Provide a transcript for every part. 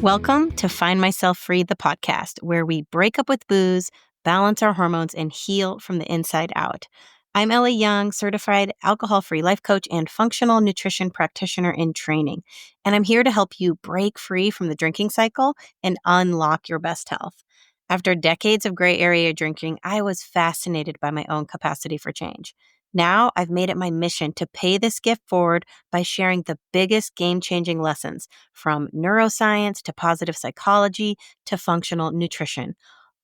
Welcome to Find Myself Free, the podcast, where we break up with booze, balance our hormones, and heal from the inside out. I'm Ellie Young, certified alcohol-free life coach and functional nutrition practitioner in training. And I'm here to help you break free from the drinking cycle and unlock your best health. After decades of gray area drinking, I was fascinated by my own capacity for change. Now I've made it my mission to pay this gift forward by sharing the biggest game-changing lessons from neuroscience to positive psychology to functional nutrition,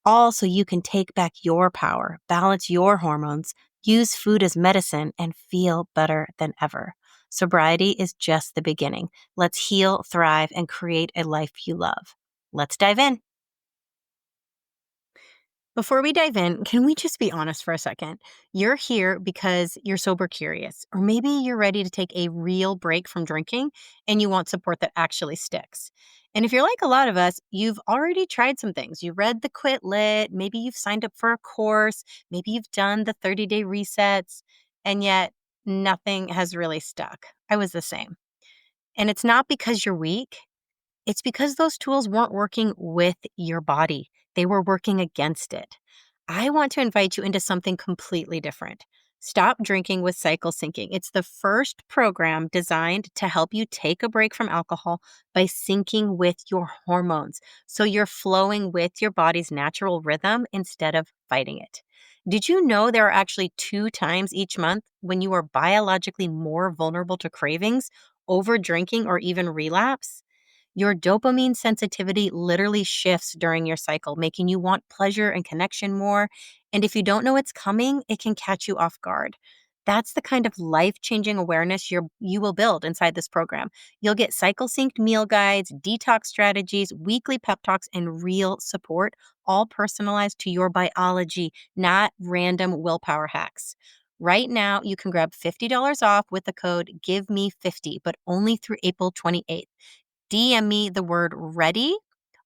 all so you can take back your power, balance your hormones, use food as medicine, and feel better than ever. Sobriety is just the beginning. Let's heal, thrive, and create a life you love. Let's dive in. Before we dive in, can we just be honest for a second? You're here because you're sober curious, or maybe you're ready to take a real break from drinking and you want support that actually sticks. And if you're like a lot of us, you've already tried some things. You read the Quit Lit, maybe you've signed up for a course, maybe you've done the 30-day resets, and yet nothing has really stuck. I was the same. And it's not because you're weak. It's because those tools weren't working with your body. They were working against it. I want to invite you into something completely different. Stop Drinking with Cycle Syncing. It's the first program designed to help you take a break from alcohol by syncing with your hormones. So you're flowing with your body's natural rhythm instead of fighting it. Did you know there are actually 2 times each month when you are biologically more vulnerable to cravings, over drinking, or even relapse? Your dopamine sensitivity literally shifts during your cycle, making you want pleasure and connection more. And if you don't know it's coming, it can catch you off guard. That's the kind of life-changing awareness you will build inside this program. You'll get cycle-synced meal guides, detox strategies, weekly pep talks, and real support, all personalized to your biology, not random willpower hacks. Right now, you can grab $50 off with the code GIVEME50, but only through April 28th. DM me the word ready,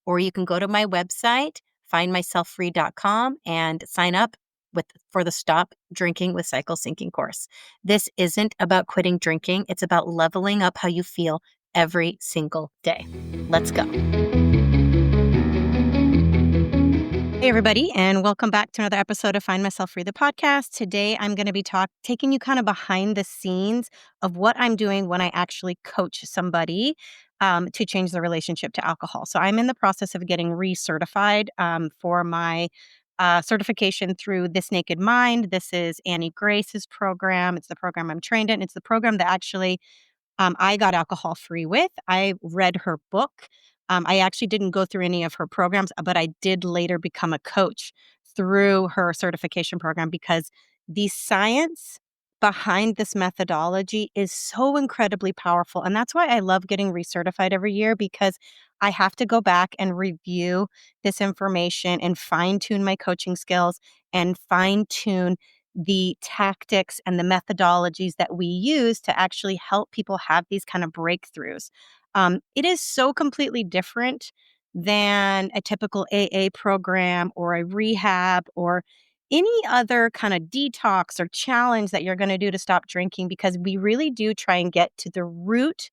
or you can go to my website, findmyselffree.com, and sign up for the Stop Drinking with Cycle Syncing course. This isn't about quitting drinking. It's about leveling up how you feel every single day. Let's go. Hey, everybody, and welcome back to another episode of Find Myself Free, the podcast. Today, I'm going to be taking you kind of behind the scenes of what I'm doing when I actually coach somebody to change their relationship to alcohol. So I'm in the process of getting recertified for my certification through This Naked Mind. This is Annie Grace's program. It's the program I'm trained in. It's the program that actually I got alcohol free with. I read her book. I actually didn't go through any of her programs, but I did later become a coach through her certification program because the science behind this methodology is so incredibly powerful. And that's why I love getting recertified every year, because I have to go back and review this information and fine tune my coaching skills and fine tune the tactics and the methodologies that we use to actually help people have these kind of breakthroughs. It is so completely different than a typical AA program or a rehab or any other kind of detox or challenge that you're going to do to stop drinking, because we really do try and get to the root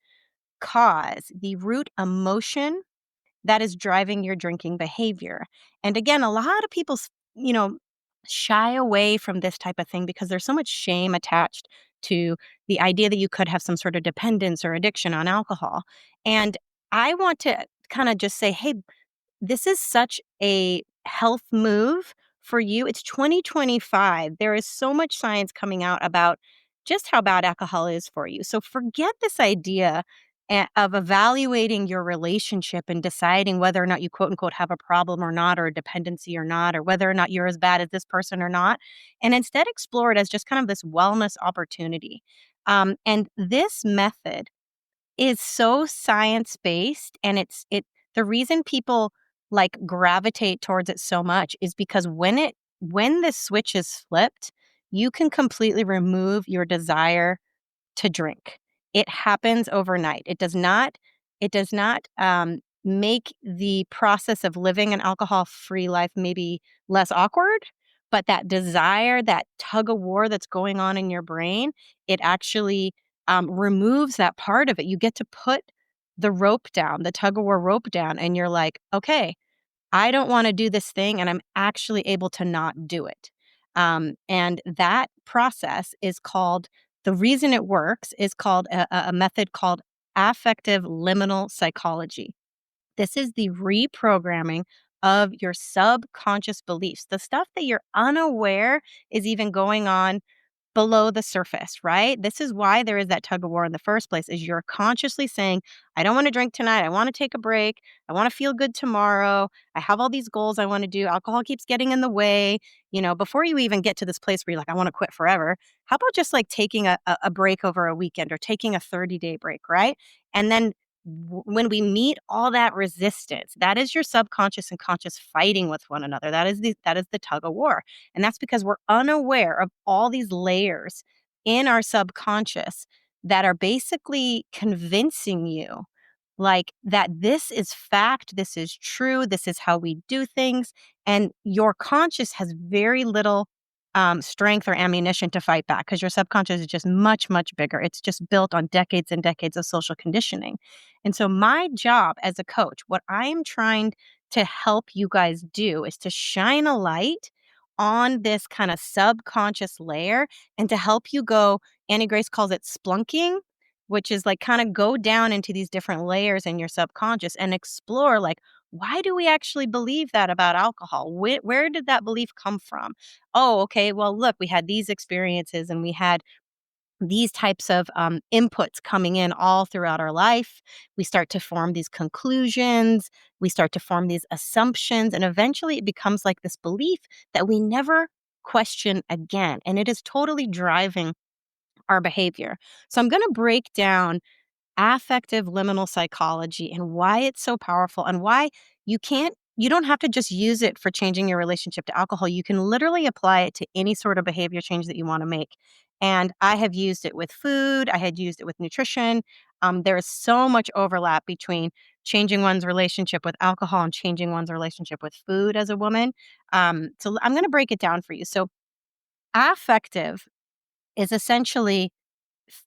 cause, the root emotion that is driving your drinking behavior. And again, a lot of people, shy away from this type of thing because there's so much shame attached to the idea that you could have some sort of dependence or addiction on alcohol. And I want to kind of just say, hey, this is such a health move for you. It's 2025. There is so much science coming out about just how bad alcohol is for you. So forget this idea of evaluating your relationship and deciding whether or not you quote unquote have a problem or not, or a dependency or not, or whether or not you're as bad as this person or not. And instead explore it as just kind of this wellness opportunity. And this method is so science-based, and the reason people like gravitate towards it so much is because when this switch is flipped, you can completely remove your desire to drink. It happens overnight. It does not make the process of living an alcohol-free life maybe less awkward, but that desire, that tug of war that's going on in your brain, it actually removes that part of it. You get to put the rope down, the tug of war rope down, and you're like, okay, I don't want to do this thing, and I'm actually able to not do it. And that process is called, the reason it works is called a method called affective liminal psychology. This is the reprogramming of your subconscious beliefs, the stuff that you're unaware is even going on below the surface, right? This is why there is that tug of war in the first place, is you're consciously saying, I don't want to drink tonight. I want to take a break. I want to feel good tomorrow. I have all these goals I want to do. Alcohol keeps getting in the way. Before you even get to this place where you're like, I want to quit forever, how about just like taking a break over a weekend or taking a 30-day break, right? And then when we meet all that resistance, that is your subconscious and conscious fighting with one another. That is the tug of war. And that's because we're unaware of all these layers in our subconscious that are basically convincing you like that this is fact, this is true, this is how we do things. And your conscious has very little strength or ammunition to fight back because your subconscious is just much, much bigger. It's just built on decades and decades of social conditioning. And so, my job as a coach, what I am trying to help you guys do is to shine a light on this kind of subconscious layer and to help you go, Annie Grace calls it splunking, which is like kind of go down into these different layers in your subconscious and explore like, why do we actually believe that about alcohol? Where did that belief come from? Oh, okay. Well, look, we had these experiences and we had these types of inputs coming in all throughout our life. We start to form these conclusions. We start to form these assumptions. And eventually it becomes like this belief that we never question again. And it is totally driving our behavior. So I'm going to break down affective liminal psychology and why it's so powerful and why you don't have to just use it for changing your relationship to alcohol. You can literally apply it to any sort of behavior change that you want to make. And I have used it with food. I had used it with nutrition. There is so much overlap between changing one's relationship with alcohol and changing one's relationship with food as a woman. So I'm going to break it down for you. So affective is essentially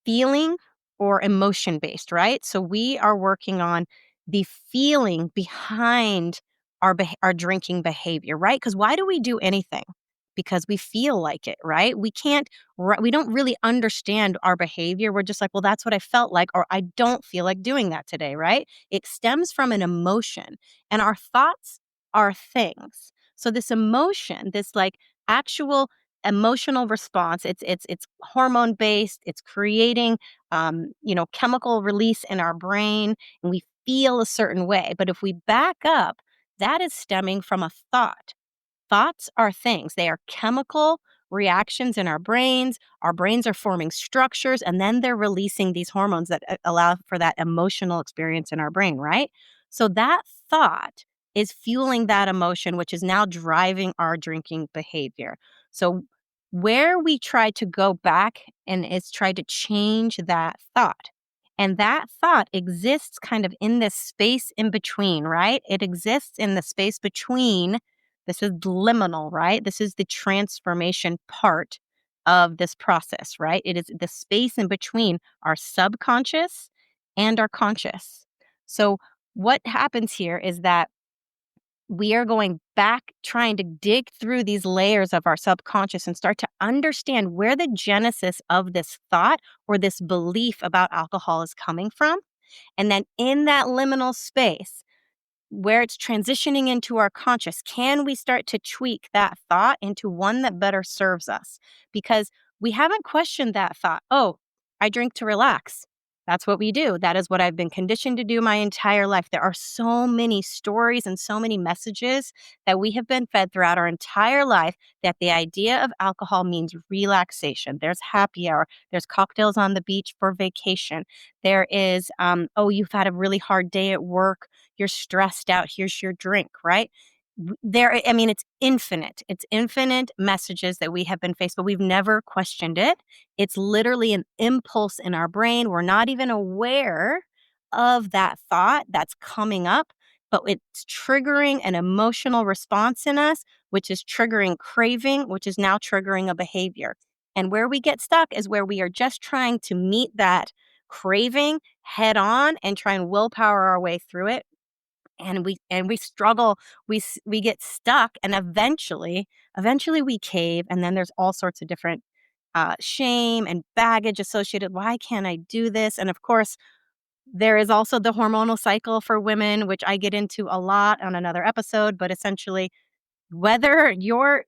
feeling or emotion based, right? So we are working on the feeling behind our drinking behavior, right? Because why do we do anything? Because we feel like it, right? We don't really understand our behavior. We're just like, well, that's what I felt like, or I don't feel like doing that today, right? It stems from an emotion, and our thoughts are things. So this emotion, this like actual emotional response, it's hormone based. It's creating chemical release in our brain, and we feel a certain way. But if we back up, that is stemming from a thought. Thoughts are things. They are chemical reactions in our brains. Our brains are forming structures, and then they're releasing these hormones that allow for that emotional experience in our brain, right? So that thought is fueling that emotion, which is now driving our drinking behavior. So where we try to go back and is try to change that thought. And that thought exists kind of in this space in between, right? It exists in the space between. This is liminal, right? This is the transformation part of this process, right? It is the space in between our subconscious and our conscious. So, what happens here is that we are going back, trying to dig through these layers of our subconscious and start to understand where the genesis of this thought or this belief about alcohol is coming from. And then in that liminal space, where it's transitioning into our conscious, can we start to tweak that thought into one that better serves us? Because we haven't questioned that thought. Oh, I drink to relax. That's what we do. That is what I've been conditioned to do my entire life. There are so many stories and so many messages that we have been fed throughout our entire life that the idea of alcohol means relaxation. There's happy hour. There's cocktails on the beach for vacation. There is, oh, you've had a really hard day at work, you're stressed out, here's your drink, right? It's infinite. It's infinite messages that we have been faced, but we've never questioned it. It's literally an impulse in our brain. We're not even aware of that thought that's coming up, but it's triggering an emotional response in us, which is triggering craving, which is now triggering a behavior. And where we get stuck is where we are just trying to meet that craving head on and try and willpower our way through it. And we struggle, we get stuck, and eventually we cave, and then there's all sorts of different shame and baggage associated. Why can't I do this? And of course, there is also the hormonal cycle for women, which I get into a lot on another episode. But essentially, whether your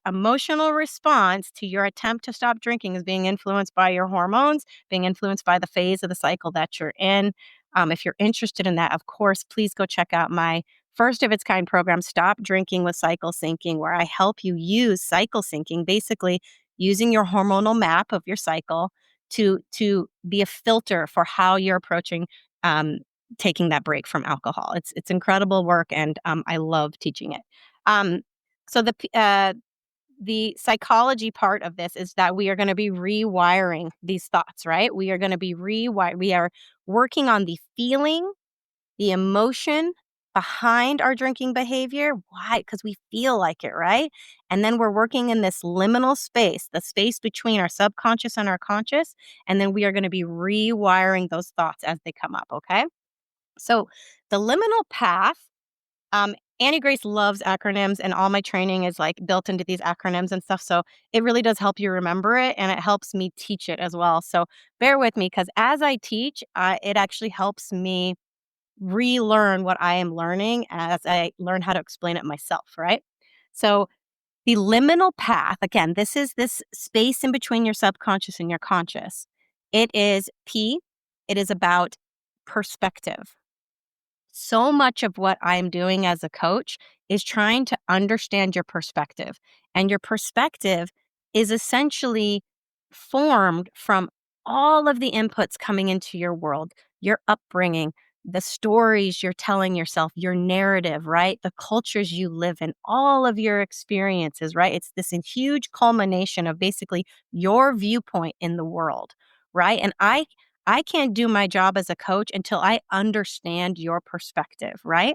emotional response to your attempt to stop drinking is being influenced by your hormones, being influenced by the phase of the cycle that you're in. If you're interested in that, of course, please go check out my first of its kind program, Stop Drinking with Cycle Syncing, where I help you use cycle syncing, basically using your hormonal map of your cycle to be a filter for how you're approaching um, taking that break from alcohol. It's incredible work, and I love teaching it. Um, so the psychology part of this is that we are going to be rewiring these thoughts, right? We are going to be we are working on the feeling, the emotion behind our drinking behavior. Why? Because we feel like it, right? And then we're working in this liminal space, the space between our subconscious and our conscious. And then we are going to be rewiring those thoughts as they come up, okay? So the liminal path, Annie Grace loves acronyms, and all my training is like built into these acronyms and stuff. So it really does help you remember it, and it helps me teach it as well. So bear with me, because as I teach, it actually helps me relearn what I am learning as I learn how to explain it myself, right? So the liminal path, again, this is this space in between your subconscious and your conscious. It is P. It is about perspective. So much of what I'm doing as a coach is trying to understand your perspective. And your perspective is essentially formed from all of the inputs coming into your world, your upbringing, the stories you're telling yourself, your narrative, right? The cultures you live in, all of your experiences, right? It's this huge culmination of basically your viewpoint in the world, right? And I can't do my job as a coach until I understand your perspective, right?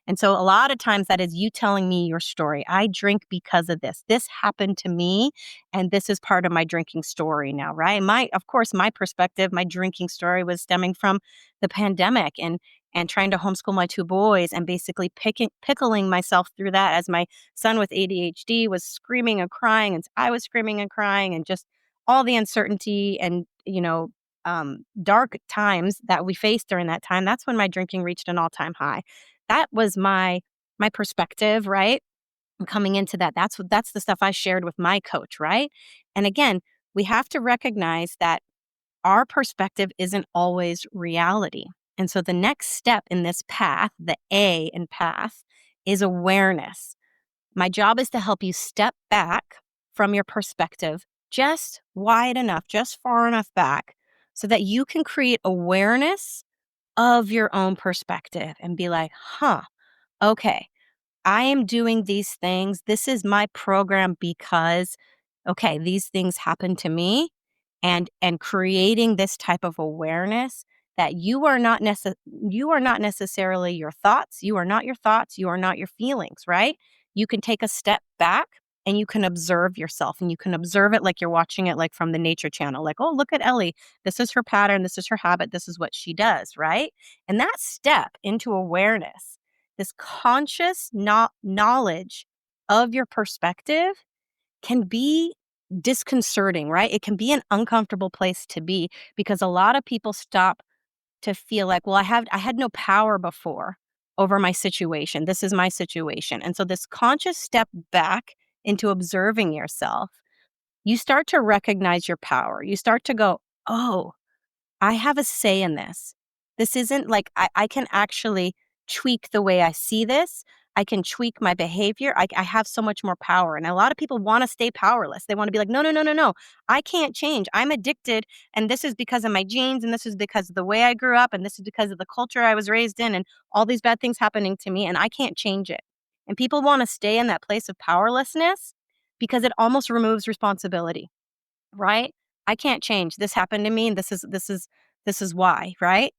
And so a lot of times that is you telling me your story. I drink because of this. This happened to me, and this is part of my drinking story now, right? Of course, my perspective, my drinking story was stemming from the pandemic and trying to homeschool my two boys and basically pickling myself through that as my son with ADHD was screaming and crying, and I was screaming and crying, and just all the uncertainty and, dark times that we faced during that time. That's when my drinking reached an all-time high. That was my perspective, right? And coming into that, that's the stuff I shared with my coach, right? And again, we have to recognize that our perspective isn't always reality. And so the next step in this path, the A in path, is awareness. My job is to help you step back from your perspective just wide enough, just far enough back, so that you can create awareness of your own perspective and be like, okay, I am doing these things. This is my program because, okay, these things happen to me, and creating this type of awareness that you are not necessarily your thoughts. You are not your thoughts. You are not your feelings, right? You can take a step back and you can observe yourself, and you can observe it like you're watching it like from the nature channel. Like, oh, look at Ellie. This is her pattern. This is her habit. This is what she does, right? And that step into awareness, this conscious knowledge of your perspective, can be disconcerting, right? It can be an uncomfortable place to be, because a lot of people stop to feel like, well, I had no power before over my situation. This is my situation. And so this conscious step back into observing yourself, you start to recognize your power. You start to go, oh, I have a say in this. This isn't like I can actually tweak the way I see this. I can tweak my behavior. I have so much more power. And a lot of people want to stay powerless. They want to be like, no, no, no, no, no. I can't change. I'm addicted. And this is because of my genes. And this is because of the way I grew up. And this is because of the culture I was raised in. And all these bad things happening to me. And I can't change it. And people want to stay in that place of powerlessness because it almost removes responsibility, right? I can't change. This happened to me, and this is why, right?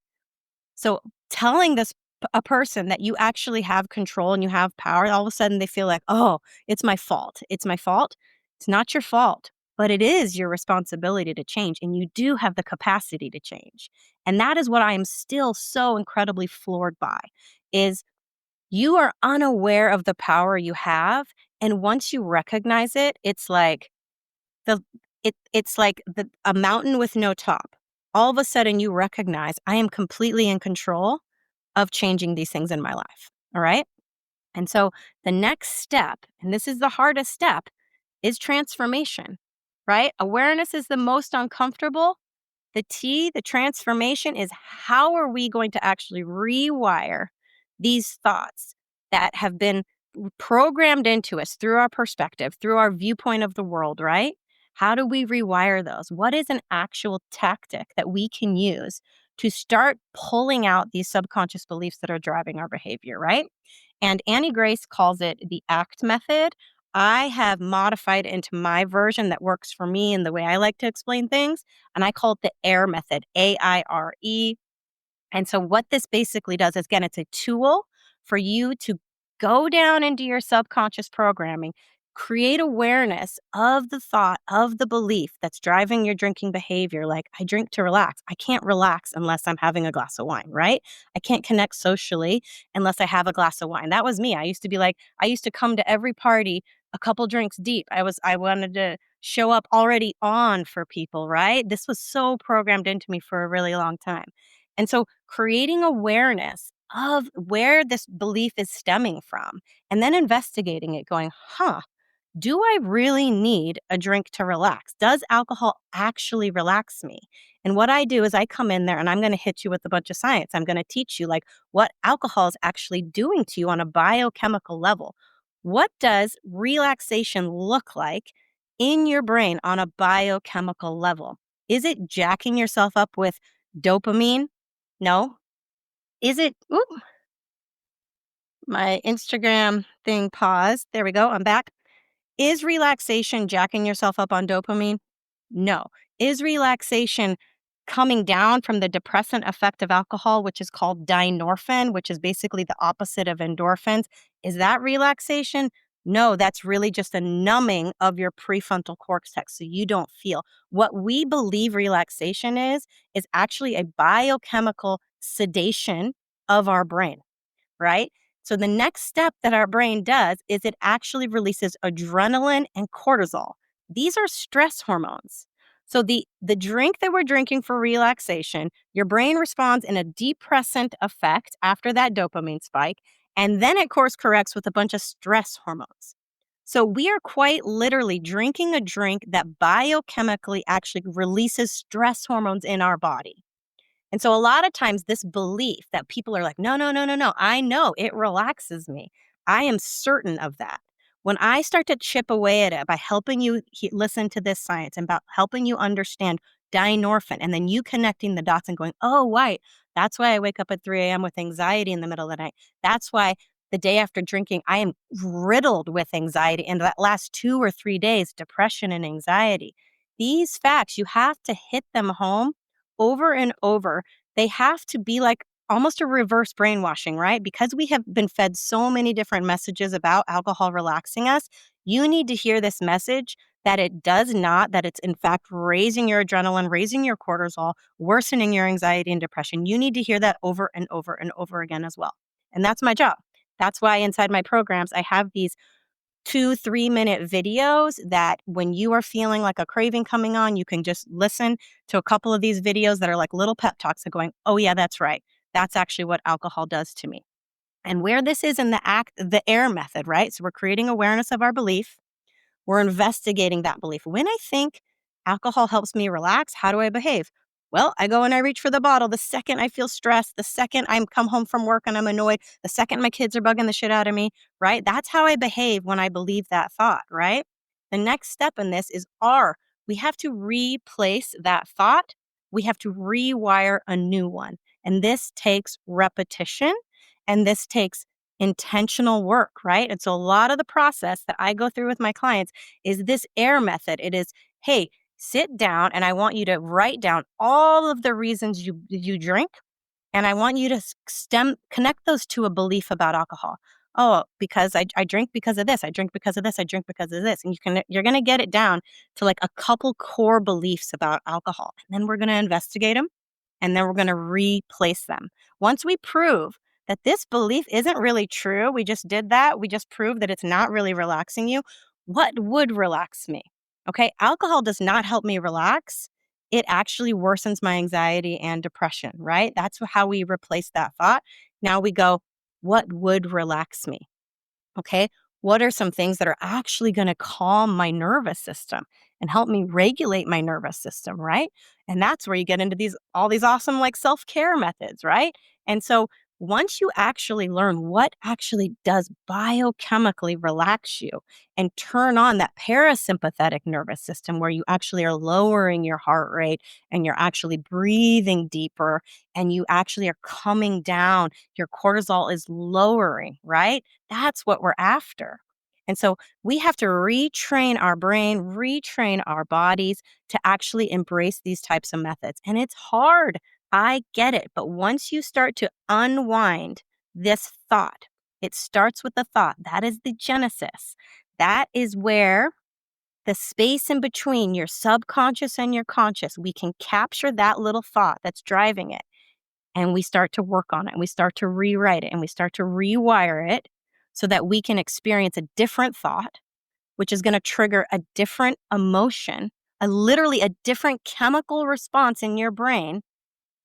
So telling a person that you actually have control and you have power, all of a sudden they feel like, oh, it's my fault. It's my fault. It's not your fault. but it is your responsibility to change, and you do have the capacity to change. And that is what I am still so incredibly floored by, is you are unaware of the power you have, and once you recognize it, it's like the it's like a mountain with no top. All of a sudden you recognize I am completely in control of changing these things in my life. All right? And so the next step, and this is the hardest step, is transformation, right? Awareness is the most uncomfortable. The transformation is how are we going to actually rewire these thoughts that have been programmed into us through our perspective, through our viewpoint of the world, right? How do we rewire those? What is an actual tactic that we can use to start pulling out these subconscious beliefs that are driving our behavior, right? And Annie Grace calls it the ACT method. I have modified it into my version that works for me and the way I like to explain things. And I call it the AIRE method, AIRE. And so what this basically does is, again, it's a tool for you to go down into your subconscious programming, create awareness of the thought, of the belief that's driving your drinking behavior. Like, I drink to relax. I can't relax unless I'm having a glass of wine, right? I can't connect socially unless I have a glass of wine. That was me. I used to be like, I used to come to every party a couple drinks deep. I wanted to show up already on for people, right? This was so programmed into me for a really long time. And so creating awareness of where this belief is stemming from and then investigating it, going, do I really need a drink to relax? Does alcohol actually relax me? And what I do is I come in there and I'm going to hit you with a bunch of science. I'm going to teach you like what alcohol is actually doing to you on a biochemical level. What does relaxation look like in your brain on a biochemical level? Is it jacking yourself up with dopamine? No. Is it, my Instagram thing paused. There we go. I'm back. Is relaxation jacking yourself up on dopamine? No. Is relaxation coming down from the depressant effect of alcohol, which is called dynorphin, which is basically the opposite of endorphins? Is that relaxation? No, that's really just a numbing of your prefrontal cortex so you don't feel. What we believe relaxation is actually a biochemical sedation of our brain, right? So the next step that our brain does is it actually releases adrenaline and cortisol. These are stress hormones. So the drink that we're drinking for relaxation, your brain responds in a depressant effect after that dopamine spike, and then it course corrects with a bunch of stress hormones. So we are quite literally drinking a drink that biochemically actually releases stress hormones in our body. And so a lot of times this belief that people are like, no, no, no, no, no, I know it relaxes me. I am certain of that. When I start to chip away at it by helping you listen to this science and about helping you understand dynorphin and then you connecting the dots and going, oh, right, that's why I wake up at 3 a.m. with anxiety in the middle of the night. That's why the day after drinking, I am riddled with anxiety. And that last 2 or 3 days, depression and anxiety. These facts, you have to hit them home over and over. They have to be like almost a reverse brainwashing, right? Because we have been fed so many different messages about alcohol relaxing us. You need to hear this message that it does not, that it's in fact raising your adrenaline, raising your cortisol, worsening your anxiety and depression. You need to hear that over and over and over again as well. And that's my job. That's why inside my programs, I have these 2-3 minute videos that when you are feeling like a craving coming on, you can just listen to a couple of these videos that are like little pep talks of going, oh yeah, that's right. That's actually what alcohol does to me. And where this is in the AIRE method, right? So we're creating awareness of our belief. We're investigating that belief. When I think alcohol helps me relax, how do I behave? Well, I go and I reach for the bottle the second I feel stressed, the second I come home from work and I'm annoyed, the second my kids are bugging the shit out of me, right? That's how I behave when I believe that thought, right? The next step in this is we have to replace that thought. We have to rewire a new one. And this takes repetition and this takes intentional work, right? And so a lot of the process that I go through with my clients is this AIRE method. It is, hey, sit down and I want you to write down all of the reasons you drink. And I want you to connect those to a belief about alcohol. oh, because I drink because of this, I drink because of this, I drink because of this. And you're going to get it down to like a couple core beliefs about alcohol. And then we're going to investigate them and then we're going to replace them. Once we prove that this belief isn't really true, we just did that, we just proved that it's not really relaxing you, what would relax me? Okay, alcohol does not help me relax. It actually worsens my anxiety and depression, right? That's how we replace that thought. Now we go, what would relax me? Okay. What are some things that are actually going to calm my nervous system and help me regulate my nervous system, right? And that's where you get into all these awesome like self-care methods, right? And so once you actually learn what actually does biochemically relax you and turn on that parasympathetic nervous system where you actually are lowering your heart rate and you're actually breathing deeper and you actually are coming down, your cortisol is lowering, right? That's what we're after. And so we have to retrain our brain, retrain our bodies to actually embrace these types of methods. And it's hard. I get it. But once you start to unwind this thought, it starts with the thought. That is the genesis. That is where the space in between your subconscious and your conscious, we can capture that little thought that's driving it. And we start to work on it and we start to rewrite it and we start to rewire it so that we can experience a different thought, which is going to trigger a different emotion, literally a different chemical response in your brain,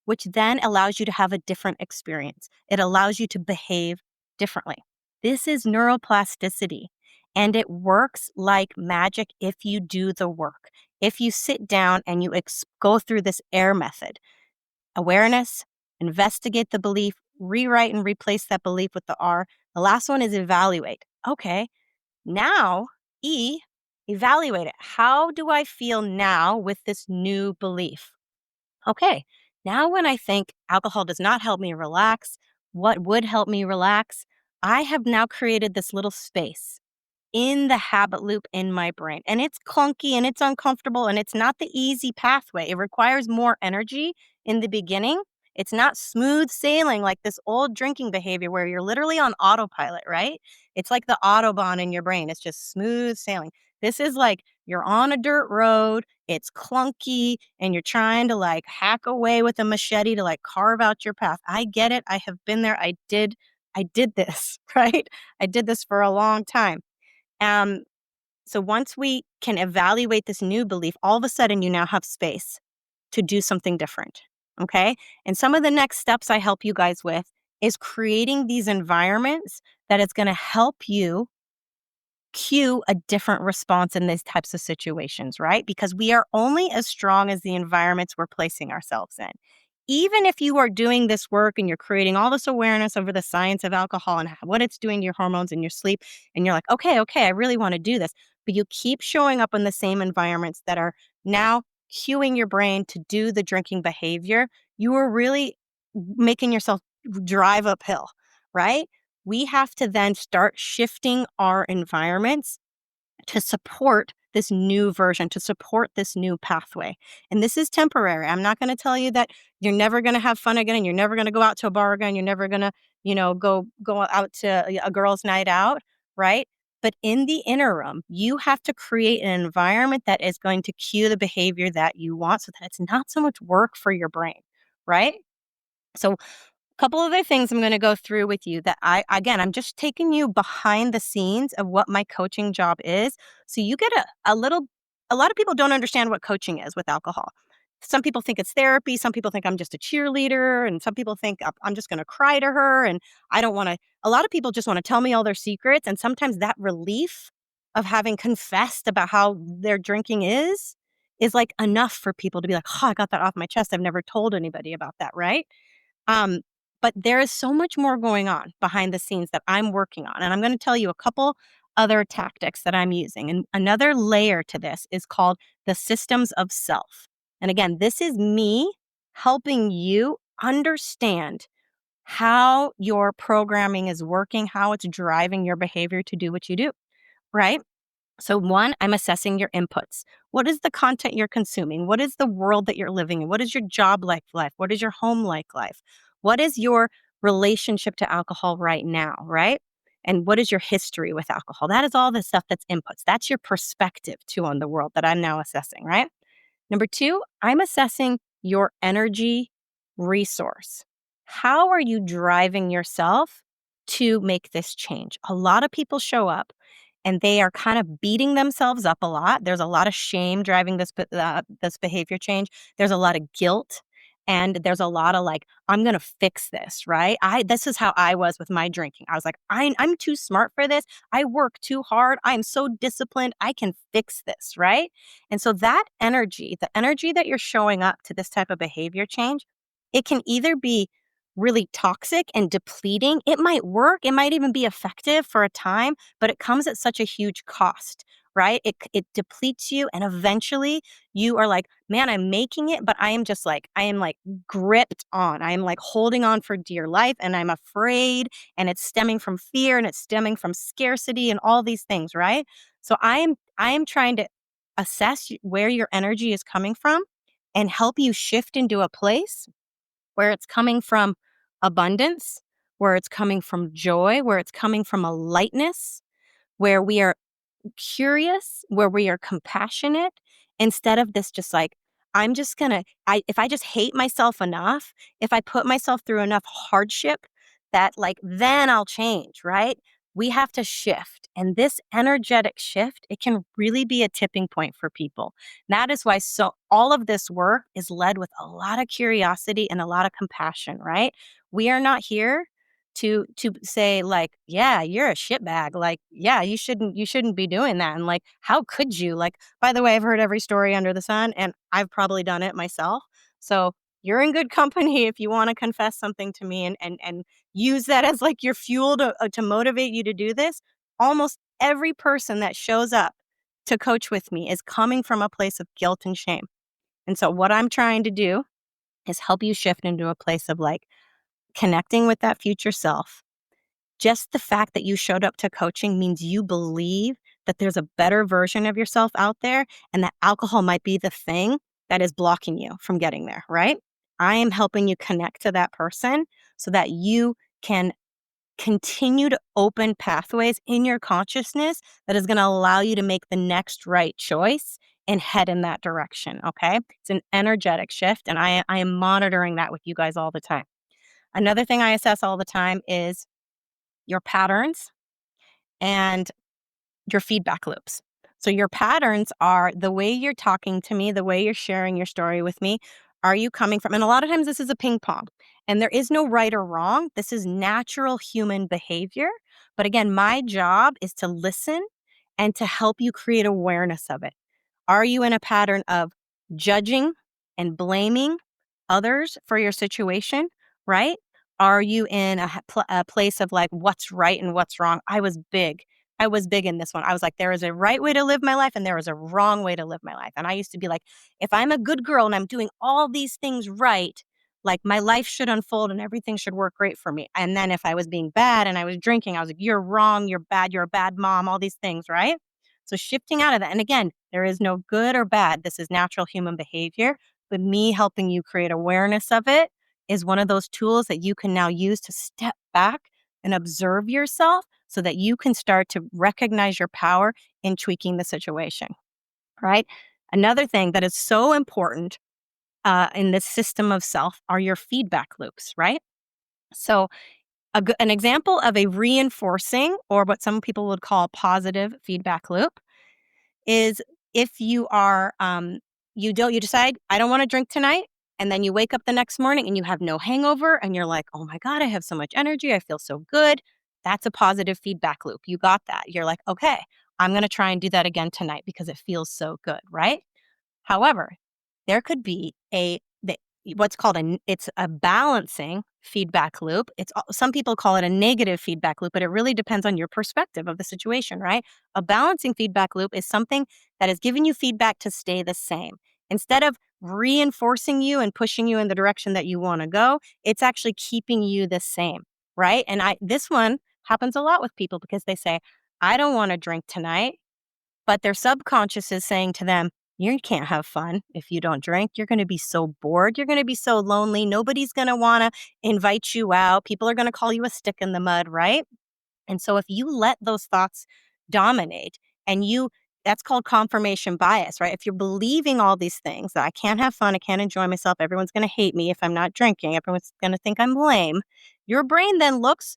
which then allows you to have a different experience. It allows you to behave differently. This is neuroplasticity, and it works like magic if you do the work. If you sit down and you go through this AIR method, awareness, investigate the belief, rewrite and replace that belief with the R. The last one is evaluate. Okay, now E, evaluate it. How do I feel now with this new belief? Okay, now when I think alcohol does not help me relax, what would help me relax? I have now created this little space in the habit loop in my brain. And it's clunky and it's uncomfortable and it's not the easy pathway. It requires more energy in the beginning. It's not smooth sailing like this old drinking behavior where you're literally on autopilot, right? It's like the Autobahn in your brain. It's just smooth sailing. This is like you're on a dirt road, it's clunky, and you're trying to like hack away with a machete to like carve out your path. I get it. I have been there. I did this, right? I did this for a long time. Um, so once we can evaluate this new belief, all of a sudden you now have space to do something different. Okay. And some of the next steps I help you guys with is creating these environments that is going to help you cue a different response in these types of situations, right? Because we are only as strong as the environments we're placing ourselves in. Even if you are doing this work and you're creating all this awareness over the science of alcohol and what it's doing to your hormones and your sleep, and you're like, okay, I really want to do this, but you keep showing up in the same environments that are now cueing your brain to do the drinking behavior, you are really making yourself drive uphill, right? We have to then start shifting our environments to support this new version, to support this new pathway. And this is temporary. I'm not going to tell you that you're never going to have fun again and you're never going to go out to a bar again. You're never going to, go out to a girls' night out, right? But in the interim, you have to create an environment that is going to cue the behavior that you want so that it's not so much work for your brain, right? So couple other things I'm going to go through with you that I'm just taking you behind the scenes of what my coaching job is. So you get a lot of people don't understand what coaching is with alcohol. Some people think it's therapy. Some people think I'm just a cheerleader. And some people think I'm just going to cry to her. And I don't want to, a lot of people just want to tell me all their secrets. And sometimes that relief of having confessed about how their drinking is like enough for people to be like, oh, I got that off my chest. I've never told anybody about that. Right. Um, but there is so much more going on behind the scenes that I'm working on. And I'm going to tell you a couple other tactics that I'm using. And another layer to this is called the systems of self. And again, this is me helping you understand how your programming is working, how it's driving your behavior to do what you do, right? So one, I'm assessing your inputs. What is the content you're consuming? What is the world that you're living in? What is your job like life? What is your home like life? What is your relationship to alcohol right now, right? And what is your history with alcohol? That is all the stuff that's inputs. That's your perspective too on the world that I'm now assessing, right? Number two, I'm assessing your energy resource. How are you driving yourself to make this change? A lot of people show up and they are kind of beating themselves up a lot. There's a lot of shame driving this behavior change. There's a lot of guilt, and there's a lot of like, I'm gonna fix this, right? This is how I was with my drinking. I was like, I'm too smart for this. I work too hard. I am so disciplined. I can fix this, right? And so that energy, the energy that you're showing up to this type of behavior change, it can either be really toxic and depleting. It might work. It might even be effective for a time, but it comes at such a huge cost, right? It depletes you, and eventually you are like, man, I'm making it, but I am like gripped on. I am like holding on for dear life, and I'm afraid, and it's stemming from fear, and it's stemming from scarcity and all these things, right? So I am trying to assess where your energy is coming from and help you shift into a place where it's coming from abundance, where it's coming from joy, where it's coming from a lightness, where we are curious, where we are compassionate, instead of this just like, I'm just gonna, if I just hate myself enough, if I put myself through enough hardship, that like, then I'll change, right? We have to shift. And this energetic shift, it can really be a tipping point for people. That is why all of this work is led with a lot of curiosity and a lot of compassion, right? We are not here to say like, yeah, you're a shitbag. Like, yeah, you shouldn't be doing that. And like, how could you? Like, by the way, I've heard every story under the sun, and I've probably done it myself. So you're in good company if you want to confess something to me and use that as like your fuel to motivate you to do this. Almost every person that shows up to coach with me is coming from a place of guilt and shame. And so what I'm trying to do is help you shift into a place of like connecting with that future self. Just the fact that you showed up to coaching means you believe that there's a better version of yourself out there, and that alcohol might be the thing that is blocking you from getting there, right? I am helping you connect to that person so that you can continue to open pathways in your consciousness that is going to allow you to make the next right choice and head in that direction, okay? It's an energetic shift, and I am monitoring that with you guys all the time. Another thing I assess all the time is your patterns and your feedback loops. So your patterns are the way you're talking to me, the way you're sharing your story with me. Are you coming from, and a lot of times this is a ping pong, and there is no right or wrong. This is natural human behavior. But again, my job is to listen and to help you create awareness of it. Are you in a pattern of judging and blaming others for your situation, right? Are you in a place of like what's right and what's wrong? I was big. I was big in this one. I was like, there is a right way to live my life and there is a wrong way to live my life. And I used to be like, if I'm a good girl and I'm doing all these things right, like my life should unfold and everything should work great for me. And then if I was being bad and I was drinking, I was like, you're wrong, you're bad, you're a bad mom, all these things, right? So shifting out of that. And again, there is no good or bad. This is natural human behavior. But me helping you create awareness of it is one of those tools that you can now use to step back and observe yourself so that you can start to recognize your power in tweaking the situation, right? Another thing that is so important in this system of self are your feedback loops, right? So an example of a reinforcing, or what some people would call a positive feedback loop, is if you decide, I don't want to drink tonight, and then you wake up the next morning and you have no hangover and you're like, oh my God, I have so much energy, I feel so good. That's a positive feedback loop. You got that. You're like, okay, I'm going to try and do that again tonight because it feels so good, right? However, there could be what's called it's a balancing feedback loop. Some people call it a negative feedback loop, but it really depends on your perspective of the situation, right? A balancing feedback loop is something that is giving you feedback to stay the same. Instead of reinforcing you and pushing you in the direction that you want to go, it's actually keeping you the same, right? And this one happens a lot with people because they say, I don't want to drink tonight, but their subconscious is saying to them, you can't have fun if you don't drink. You're going to be so bored. You're going to be so lonely. Nobody's going to want to invite you out. People are going to call you a stick in the mud, right? And so if you let those thoughts dominate and that's called confirmation bias, right? If you're believing all these things that I can't have fun, I can't enjoy myself, everyone's going to hate me if I'm not drinking, everyone's going to think I'm lame, your brain then looks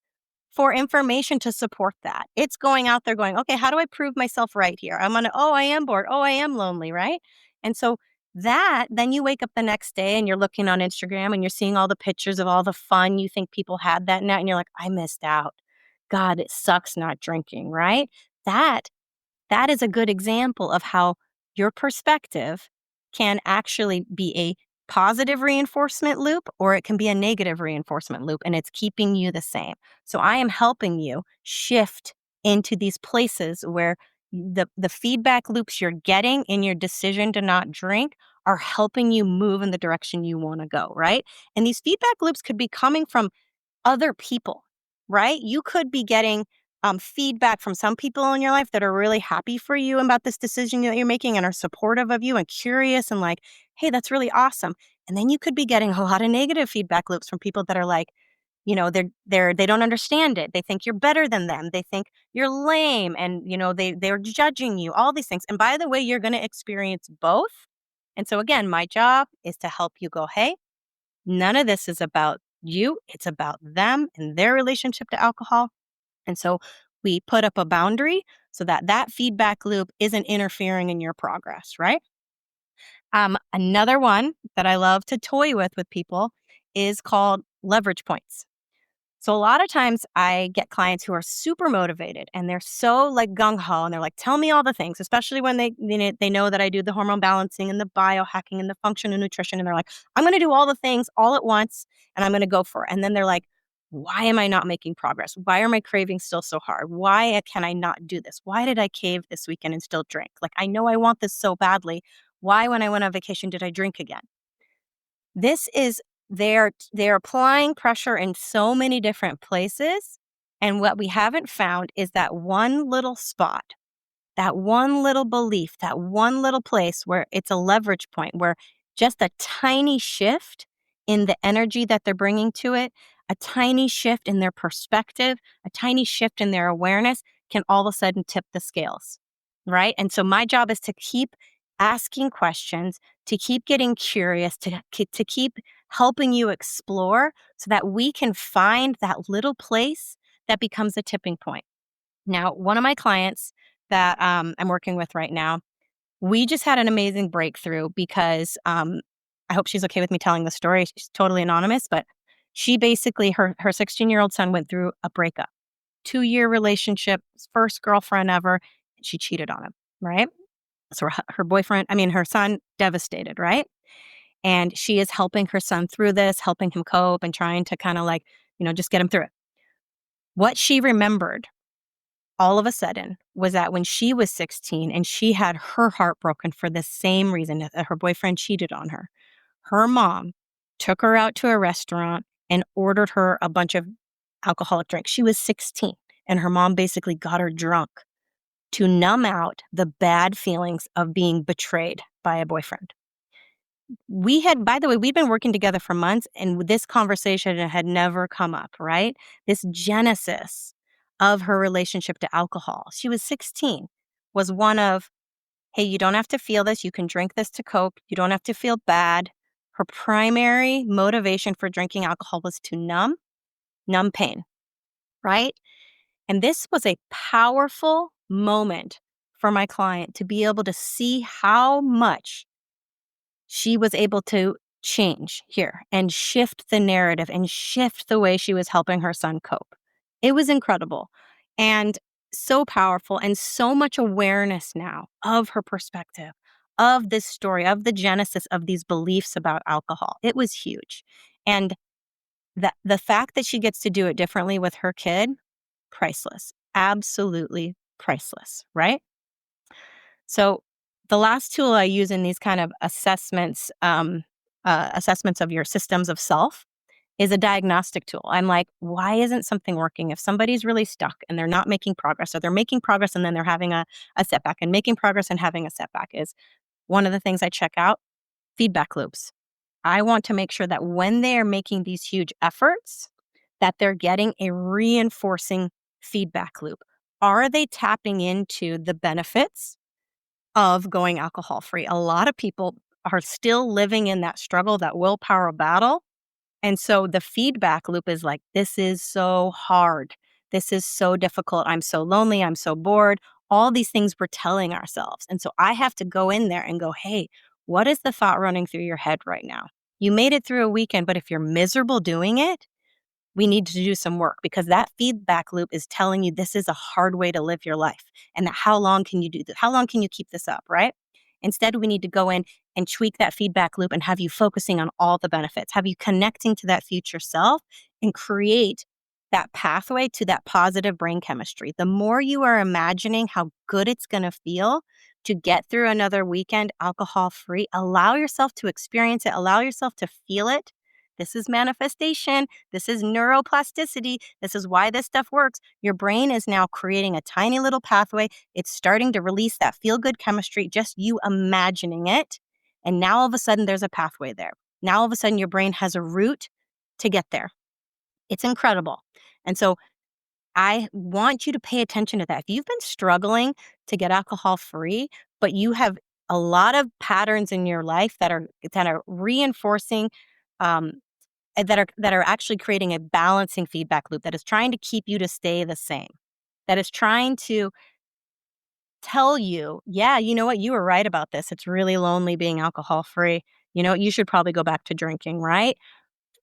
for information to support that. It's going out there going, okay, how do I prove myself right here? I am bored. Oh, I am lonely, right? And so then you wake up the next day and you're looking on Instagram and you're seeing all the pictures of all the fun you think people had that night. And you're like, I missed out. God, it sucks not drinking, right? That that is a good example of how your perspective can actually be a positive reinforcement loop or it can be a negative reinforcement loop, and it's keeping you the same. So I am helping you shift into these places where the feedback loops you're getting in your decision to not drink are helping you move in the direction you want to go, right? And these feedback loops could be coming from other people, right? You could be getting feedback from some people in your life that are really happy for you about this decision that you're making and are supportive of you and curious and like, hey, that's really awesome. And then you could be getting a lot of negative feedback loops from people that are like, they don't understand it. They think you're better than them. They think you're lame, and they're judging you. All these things. And by the way, you're going to experience both. And so again, my job is to help you go, hey, none of this is about you. It's about them and their relationship to alcohol. And so we put up a boundary so that that feedback loop isn't interfering in your progress, right? Another one that I love to toy with people is called leverage points. So a lot of times I get clients who are super motivated and they're so like gung ho and they're like, tell me all the things, especially when they know that I do the hormone balancing and the biohacking and the functional nutrition. And they're like, I'm going to do all the things all at once and I'm going to go for it. And then they're like, why am I not making progress? Why are my cravings still so hard? Why can I not do this? Why did I cave this weekend and still drink? Like, I know I want this so badly. Why, when I went on vacation, did I drink again? This is they're applying pressure in so many different places. And what we haven't found is that one little spot, that one little belief, that one little place where it's a leverage point, where just a tiny shift in the energy that they're bringing to it, a tiny shift in their perspective, a tiny shift in their awareness can all of a sudden tip the scales, right? And so my job is to keep asking questions, to keep getting curious, to keep helping you explore so that we can find that little place that becomes a tipping point. Now, one of my clients that I'm working with right now, we just had an amazing breakthrough because I hope she's okay with me telling the story. She's totally anonymous, but she basically, her 16-year-old son went through a breakup, 2-year relationship, first girlfriend ever. She cheated on him, right? So her son, devastated, right? And she is helping her son through this, helping him cope and trying to kind of like, just get him through it. What she remembered all of a sudden was that when she was 16 and she had her heart broken for the same reason that her boyfriend cheated on her, her mom took her out to a restaurant and ordered her a bunch of alcoholic drinks. She was 16 and her mom basically got her drunk to numb out the bad feelings of being betrayed by a boyfriend. By the way, we'd been working together for months and this conversation had never come up, right? This genesis of her relationship to alcohol. She was 16, was one of, hey, you don't have to feel this. You can drink this to cope. You don't have to feel bad. Her primary motivation for drinking alcohol was to numb pain, right? And this was a powerful moment for my client to be able to see how much she was able to change here and shift the narrative and shift the way she was helping her son cope. It was incredible and so powerful, and so much awareness now of her perspective, of this story, of the genesis of these beliefs about alcohol. It was huge. And the fact that she gets to do it differently with her kid, priceless, absolutely priceless, right? So the last tool I use in these kind of assessments of your systems of self is a diagnostic tool. I'm like, why isn't something working? If somebody's really stuck and they're not making progress, or they're making progress and then they're having a setback, and making progress and having a setback is one of the things I check out. Feedback loops. I want to make sure that when they are making these huge efforts, that they're getting a reinforcing feedback loop. Are they tapping into the benefits of going alcohol free? A lot of people are still living in that struggle, that willpower battle. And so the feedback loop is like, this is so hard. This is so difficult. I'm so lonely. I'm so bored. All these things we're telling ourselves. And so I have to go in there and go, hey, what is the thought running through your head right now? You made it through a weekend, but if you're miserable doing it, we need to do some work, because that feedback loop is telling you this is a hard way to live your life, and that how long can you do this? How long can you keep this up, right? Instead, we need to go in and tweak that feedback loop and have you focusing on all the benefits, have you connecting to that future self and create that pathway to that positive brain chemistry. The more you are imagining how good it's going to feel to get through another weekend alcohol free, allow yourself to experience it, allow yourself to feel it. This is manifestation. This is neuroplasticity. This is why this stuff works. Your brain is now creating a tiny little pathway. It's starting to release that feel-good chemistry, just you imagining it. And now all of a sudden there's a pathway there. Now all of a sudden your brain has a route to get there. It's incredible. And so I want you to pay attention to that. If you've been struggling to get alcohol free, but you have a lot of patterns in your life that are reinforcing um, that are actually creating a balancing feedback loop that is trying to keep you to stay the same, that is trying to tell you, yeah, you know what, you were right about this. It's really lonely being alcohol free. You know, you should probably go back to drinking, right?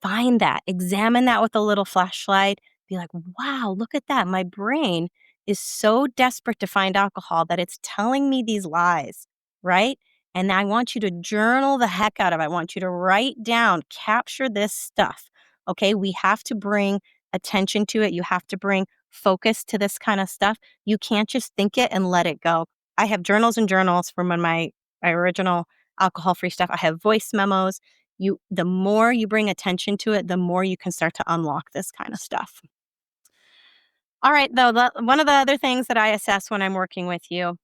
Find that, examine that with a little flashlight. Be like, wow, look at that. My brain is so desperate to find alcohol that it's telling me these lies, right? And I want you to journal the heck out of it. I want you to write down, capture this stuff. Okay, we have to bring attention to it. You have to bring focus to this kind of stuff. You can't just think it and let it go. I have journals and journals from when my original alcohol-free stuff. I have voice memos. The more you bring attention to it, the more you can start to unlock this kind of stuff. All right, though, one of the other things that I assess when I'm working with you,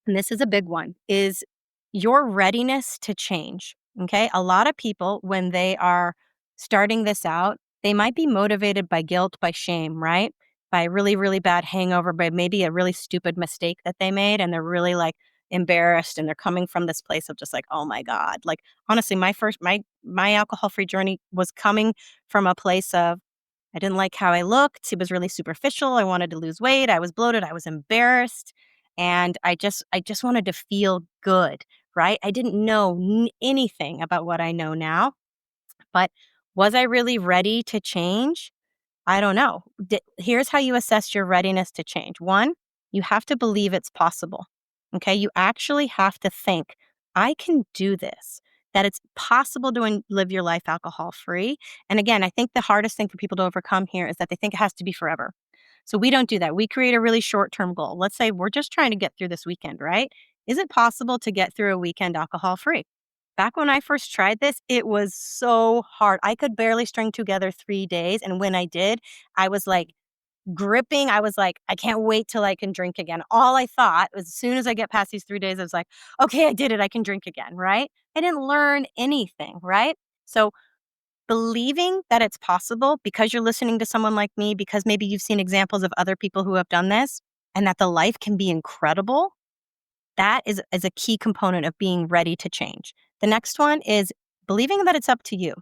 and this is a big one, is your readiness to change. Okay. A lot of people, when they are starting this out, they might be motivated by guilt, by shame, right? By a really, really bad hangover, by maybe a really stupid mistake that they made. And they're really like embarrassed, and they're coming from this place of just like, oh my God. Like, honestly, my alcohol free journey was coming from a place of, I didn't like how I looked. It was really superficial. I wanted to lose weight. I was bloated. I was embarrassed. And I just wanted to feel good, right? I didn't know anything about what I know now. But was I really ready to change? I don't know. Here's how you assess your readiness to change. One, you have to believe it's possible. Okay. You actually have to think, I can do this, that it's possible to live your life alcohol free. And again, I think the hardest thing for people to overcome here is that they think it has to be forever. So we don't do that. We create a really short-term goal. Let's say we're just trying to get through this weekend, right? Is it possible to get through a weekend alcohol free? Back when I first tried this, it was so hard. I could barely string together 3 days. And when I did, I was like gripping. I was like, I can't wait till I can drink again. All I thought was, as soon as I get past these 3 days, I was like, okay, I did it. I can drink again, right? I didn't learn anything, right? So believing that it's possible because you're listening to someone like me, because maybe you've seen examples of other people who have done this, and that the life can be incredible, that is a key component of being ready to change. The next one is believing that it's up to you.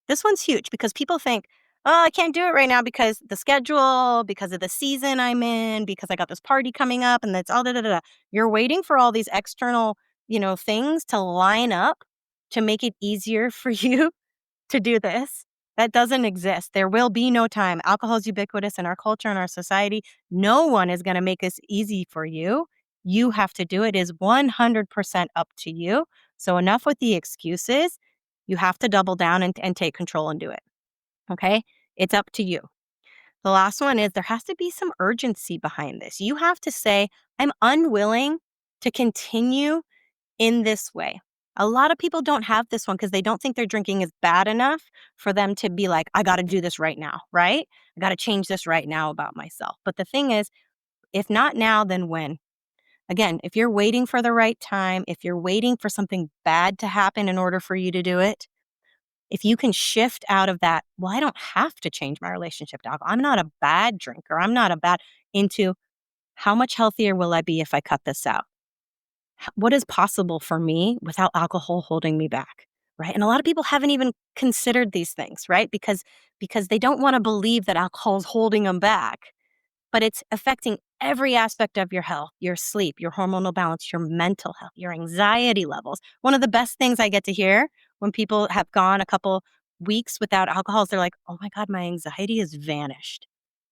This one's huge because people think, oh, I can't do it right now because the schedule, because of the season I'm in, because I got this party coming up, and that's all da da da. You're waiting for all these external, things to line up to make it easier for you to do this. That doesn't exist. There will be no time. Alcohol is ubiquitous in our culture and our society. No one is going to make this easy for you. You have to do it. It is 100% up to you. So enough with the excuses. You have to double down and take control and do it. Okay? It's up to you. The last one is there has to be some urgency behind this. You have to say, I'm unwilling to continue in this way. A lot of people don't have this one because they don't think their drinking is bad enough for them to be like, I got to do this right now, right? I got to change this right now about myself. But the thing is, if not now, then when? Again, if you're waiting for the right time, if you're waiting for something bad to happen in order for you to do it, if you can shift out of that, well, I don't have to change my relationship to alcohol. I'm not a bad drinker. I'm not a bad, into how much healthier will I be if I cut this out? What is possible for me without alcohol holding me back, right? And a lot of people haven't even considered these things, right? Because they don't want to believe that alcohol is holding them back, but it's affecting every aspect of your health, your sleep, your hormonal balance, your mental health, your anxiety levels. One of the best things I get to hear when people have gone a couple weeks without alcohol is they're like, "Oh my God, my anxiety has vanished."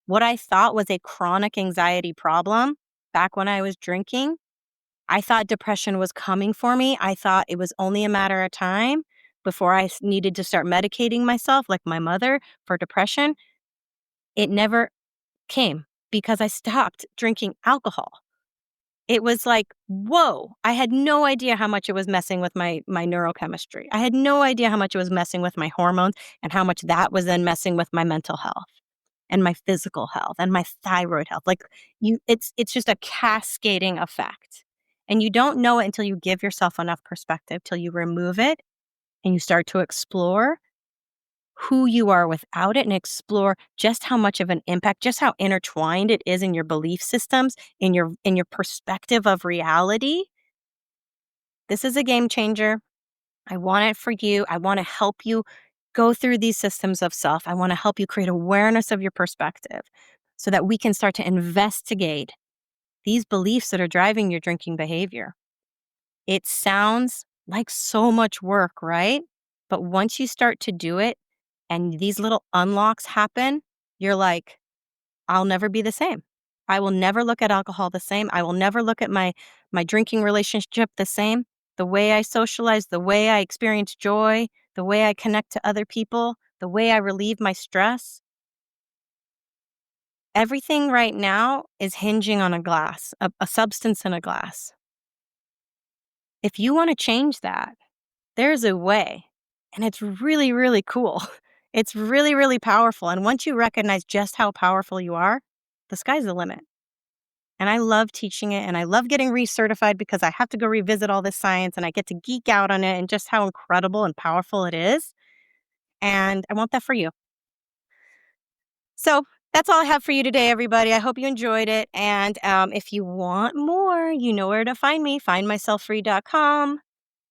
What I thought was a chronic anxiety problem back when I was drinking, I thought depression was coming for me. I thought it was only a matter of time before I needed to start medicating myself, like my mother, for depression. It never came because I stopped drinking alcohol. It was like, whoa, I had no idea how much it was messing with my neurochemistry. I had no idea how much it was messing with my hormones and how much that was then messing with my mental health and my physical health and my thyroid health. Like it's just a cascading effect. And you don't know it until you give yourself enough perspective, till you remove it and you start to explore who you are without it and explore just how much of an impact, just how intertwined it is in your belief systems, in your perspective of reality. This is a game changer. I want it for you. I want to help you go through these systems of self. I want to help you create awareness of your perspective so that we can start to investigate these beliefs that are driving your drinking behavior. It sounds like so much work, right? But once you start to do it and these little unlocks happen, you're like, I'll never be the same. I will never look at alcohol the same. I will never look at my drinking relationship the same. The way I socialize, the way I experience joy, the way I connect to other people, the way I relieve my stress. Everything right now is hinging on a glass, a substance in a glass. If you want to change that, there's a way. And it's really, really cool. It's really, really powerful. And once you recognize just how powerful you are, the sky's the limit. And I love teaching it and I love getting recertified because I have to go revisit all this science and I get to geek out on it and just how incredible and powerful it is. And I want that for you. So that's all I have for you today, everybody. I hope you enjoyed it. And if you want more, you know where to find me, findmyselffree.com.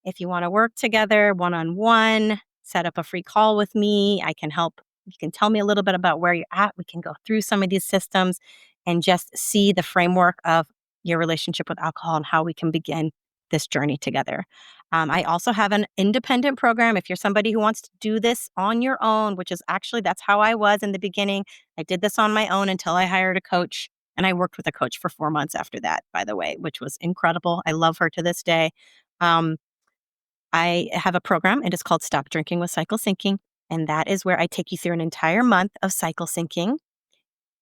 If you want to work together one-on-one, set up a free call with me. I can help. You can tell me a little bit about where you're at. We can go through some of these systems and just see the framework of your relationship with alcohol and how we can begin this journey together. I also have an independent program. If you're somebody who wants to do this on your own, which is actually, that's how I was in the beginning. I did this on my own until I hired a coach. And I worked with a coach for 4 months after that, by the way, which was incredible. I love her to this day. Um, I have a program. It is called Stop Drinking with Cycle Syncing. And that is where I take you through an entire month of cycle syncing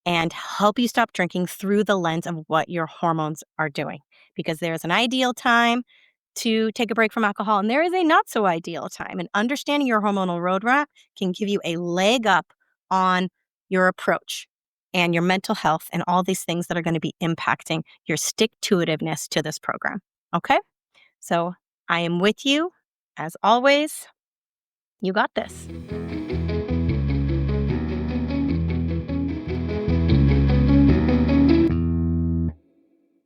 and help you stop drinking through the lens of what your hormones are doing. Because there's an ideal time to take a break from alcohol, and there is a not so ideal time. And understanding your hormonal roadmap can give you a leg up on your approach and your mental health and all these things that are going to be impacting your stick-to-itiveness to this program. Okay? So I am with you. As always, you got this.